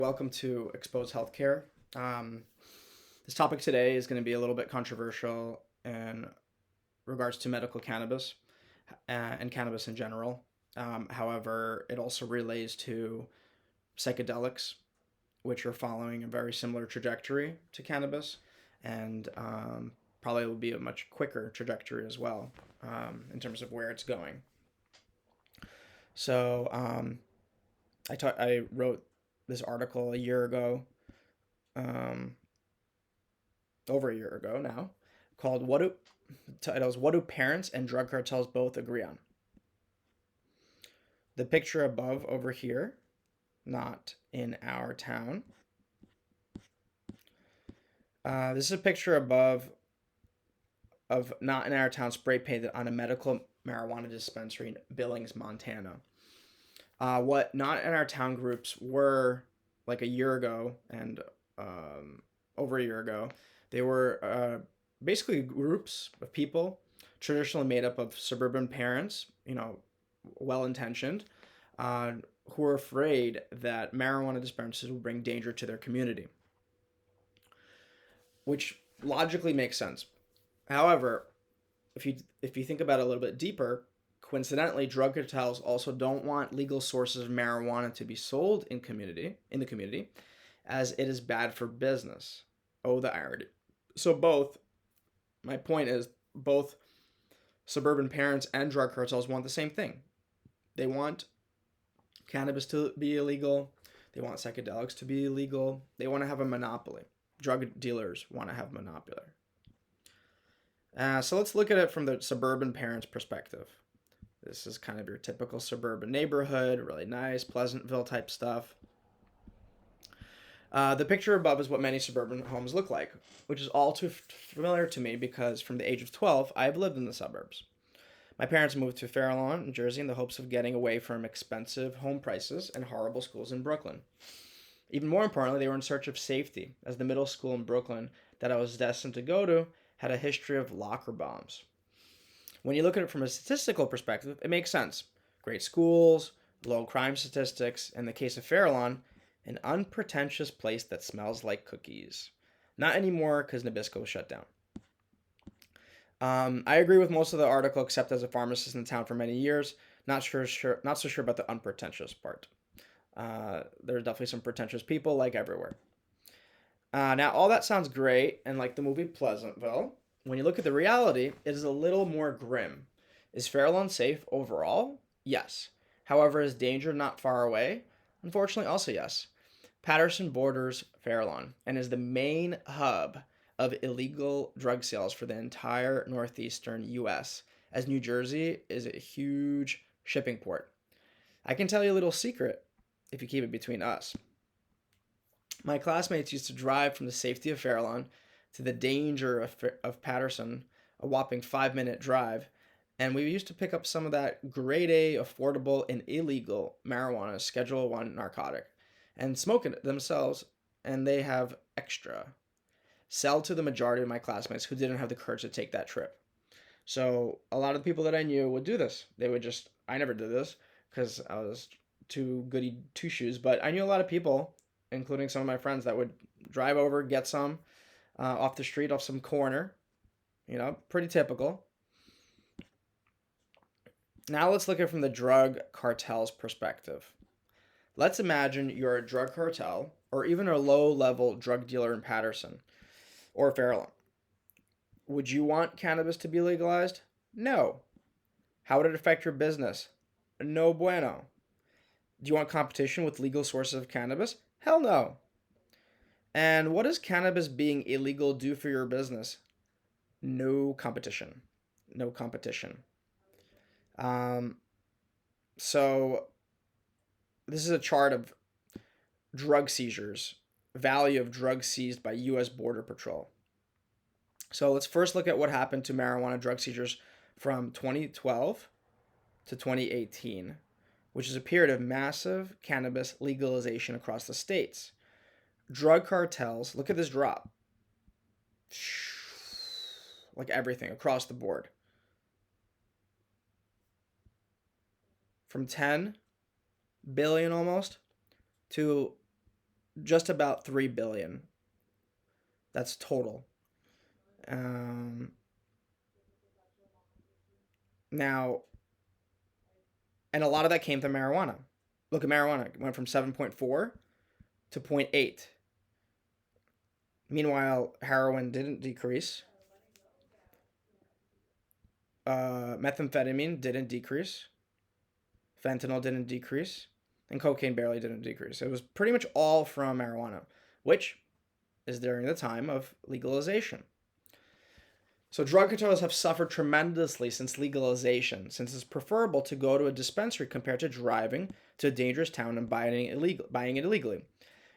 Welcome to Exposed Healthcare. Um, this topic today is going to be a little bit controversial in regards to medical cannabis and cannabis in general. However, it also relates to psychedelics, which are following a very similar trajectory to cannabis, and probably will be a much quicker trajectory as well in terms of where it's going. So, I wrote this article a year ago, um, over a year ago now, called "What Do titles What Do Parents and Drug Cartels Both Agree On?" The picture above over here, not in our town. This is a picture above of not in our town spray painted on a medical marijuana dispensary in Billings, Montana. What not in our town groups were like a year ago and over a year ago, they were basically groups of people traditionally made up of suburban parents, well intentioned, uh, who are afraid that marijuana dispensaries will bring danger to their community, which logically makes sense. However, if you think about it a little bit deeper, coincidentally, drug cartels also don't want legal sources of marijuana to be sold in the community, as it is bad for business. Oh, the irony. So my point is, both suburban parents and drug cartels want the same thing. They want cannabis to be illegal. They want psychedelics to be illegal. They want to have a monopoly. Drug dealers want to have a monopoly. So let's look at it from the suburban parent's perspective. This is kind of your typical suburban neighborhood, really nice, Pleasantville type stuff. The picture above is what many suburban homes look like, which is all too familiar to me because from the age of 12, I have lived in the suburbs. My parents moved to Fair Lawn, New Jersey, in the hopes of getting away from expensive home prices and horrible schools in Brooklyn. Even more importantly, they were in search of safety, as the middle school in Brooklyn that I was destined to go to had a history of locker bombs. When you look at it from a statistical perspective, it makes sense. Great schools, low crime statistics, in the case of Fair Lawn, an unpretentious place that smells like cookies. Not anymore because Nabisco was shut down. I agree with most of the article, except as a pharmacist in town for many years, not so sure about the unpretentious part. There are definitely some pretentious people, like everywhere. Now, all that sounds great, and like the movie Pleasantville, when you look at the reality, it is a little more grim. Is Fairlawn safe overall? Yes. However, is danger not far away? Unfortunately, also yes. Paterson borders Fairlawn and is the main hub of illegal drug sales for the entire northeastern U.S., as New Jersey is a huge shipping port. I can tell you a little secret if you keep it between us. My classmates used to drive from the safety of Fairlawn to the danger of Paterson, a whopping 5-minute drive, and we used to pick up some of that grade A, affordable, and illegal marijuana, Schedule 1 narcotic, and smoke it themselves, and they have extra. Sell to the majority of my classmates who didn't have the courage to take that trip. So a lot of the people that I knew would do this. I never did this because I was too goody two shoes, but I knew a lot of people, including some of my friends, that would drive over, get some off the street, off some corner. Pretty typical. Now let's look at it from the drug cartel's perspective. Let's imagine you're a drug cartel or even a low level drug dealer in Paterson or Fairlawn. Would you want cannabis to be legalized? No. How would it affect your business? No bueno. Do you want competition with legal sources of cannabis? Hell no. And what does cannabis being illegal do for your business? No competition. No competition. Um, so this is a chart of drug seizures, value of drugs seized by U.S. Border Patrol. So let's first look at what happened to marijuana drug seizures from 2012 to 2018, which is a period of massive cannabis legalization across the states. Drug cartels, look at this drop. Like everything across the board. From 10 billion almost to just about 3 billion. That's total. Um, Now, and a lot of that came from marijuana. Look at marijuana. It went from 7.4 to zero point 0.8. Meanwhile, heroin didn't decrease. Methamphetamine didn't decrease. Fentanyl didn't decrease. And cocaine barely didn't decrease. It was pretty much all from marijuana, which is during the time of legalization. So drug cartels have suffered tremendously since legalization, since it's preferable to go to a dispensary compared to driving to a dangerous town and buying it illegally.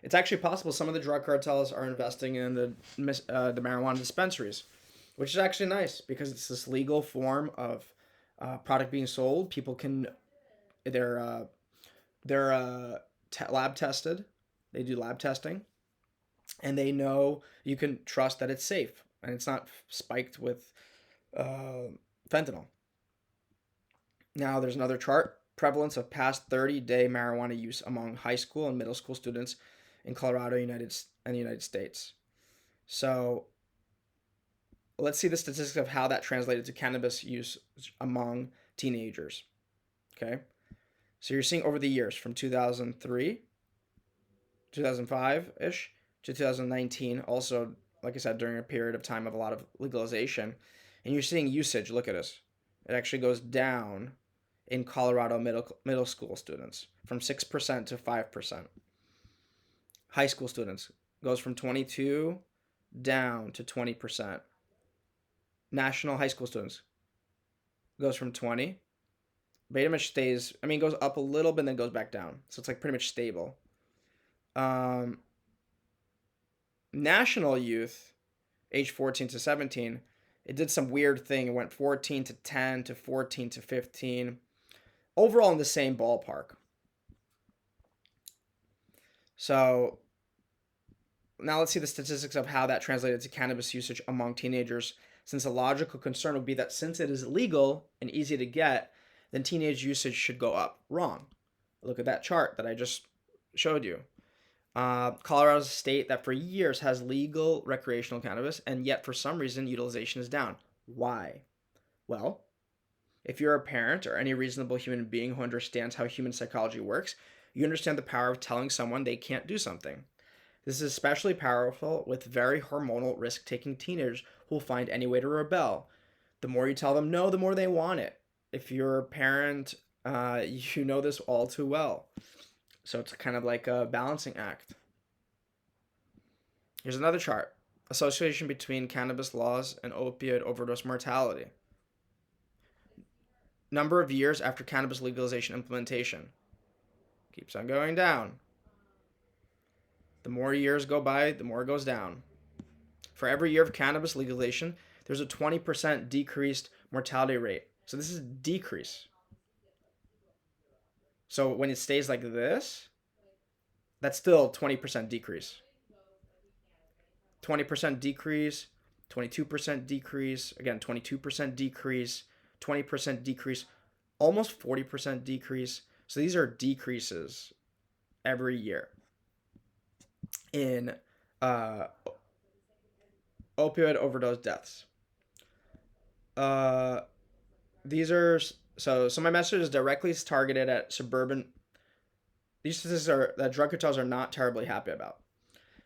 It's actually possible some of the drug cartels are investing in the marijuana dispensaries, which is actually nice because it's this legal form of product being sold. People can they're uh, they're lab tested. They do lab testing, and they know you can trust that it's safe and it's not spiked with uh, fentanyl. Now, there's another chart: prevalence of past 30-day marijuana use among high school and middle school students in Colorado, United States. So let's see the statistics of how that translated to cannabis use among teenagers. Okay, so you're seeing over the years from 2003, 2005 ish to 2019. Also, like I said, during a period of time of a lot of legalization, and you're seeing usage. Look at this; it actually goes down in Colorado middle school students from 6% to 5%. High school students goes from 22 down to 20%. National high school students goes from 20. Pretty much stays, I mean, goes up a little bit and then goes back down. So it's like pretty much stable. Um, National youth, age 14 to 17, it did some weird thing. It went 14 to 10 to 14 to 15. Overall in the same ballpark. So now let's see the statistics of how that translated to cannabis usage among teenagers, since a logical concern would be that since it is legal and easy to get, then teenage usage should go up. Wrong. Look at that chart that I just showed you. Colorado's a state that for years has legal recreational cannabis, and yet for some reason utilization is down. Why? Well, if you're a parent or any reasonable human being who understands how human psychology works, you understand the power of telling someone they can't do something. This is especially powerful with very hormonal, risk taking teenagers who will find any way to rebel. The more you tell them no, the more they want it. If you're a parent, you know this all too well. So it's kind of like a balancing act. Here's another chart: association between cannabis laws and opioid overdose mortality. Number of years after cannabis legalization implementation keeps on going down. The more years go by, the more it goes down. For every year of cannabis legalization, there's a 20% decreased mortality rate. So this is decrease. So when it stays like this, that's still 20% decrease. 20% decrease, 22% decrease, again, 22% decrease, 20% decrease, almost 40% decrease. So these are decreases every year in uh, opioid overdose deaths. Uh, these are so my message is directly targeted at suburban. These statistics are that drug cartels are not terribly happy about.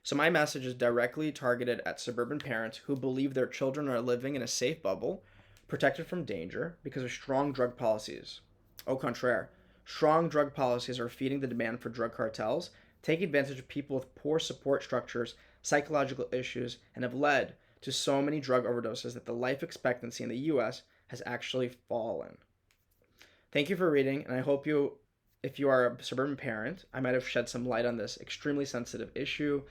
So my message is directly targeted at suburban parents who believe their children are living in a safe bubble, protected from danger because of strong drug policies. Au contraire, strong drug policies are feeding the demand for drug cartels, take advantage of people with poor support structures, psychological issues, and have led to so many drug overdoses that the life expectancy in the US has actually fallen. Thank you for reading, and I hope if you are a suburban parent, I might have shed some light on this extremely sensitive issue,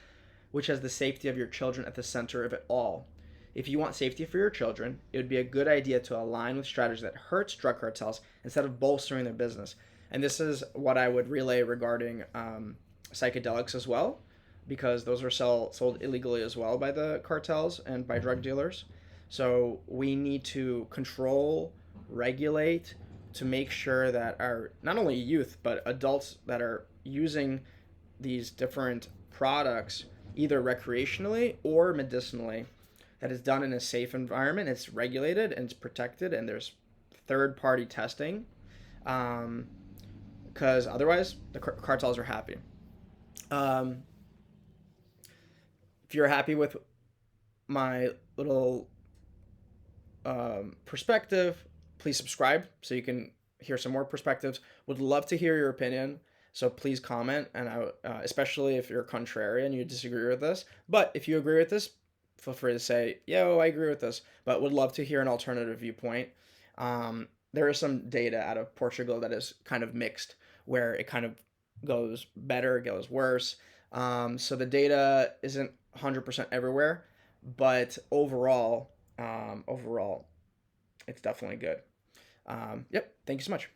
which has the safety of your children at the center of it all. If you want safety for your children, it would be a good idea to align with strategies that hurts drug cartels instead of bolstering their business. And this is what I would relay regarding psychedelics as well, because those are sold illegally as well by the cartels and by drug dealers. So we need to control, regulate, to make sure that our not only youth but adults that are using these different products either recreationally or medicinally that is done in a safe environment. It's regulated and it's protected, and there's third party testing. Because otherwise, the cartels are happy. Um, if you're happy with my little perspective, please subscribe so you can hear some more perspectives. Would love to hear your opinion. So please comment, and especially if you're contrarian, you disagree with this. But if you agree with this, feel free to say, "Yo, I agree with this." But would love to hear an alternative viewpoint. There is some data out of Portugal that is kind of mixed, where it kind of goes better, goes worse. So the data isn't 100% everywhere, but overall, it's definitely good. Yep. Thank you so much.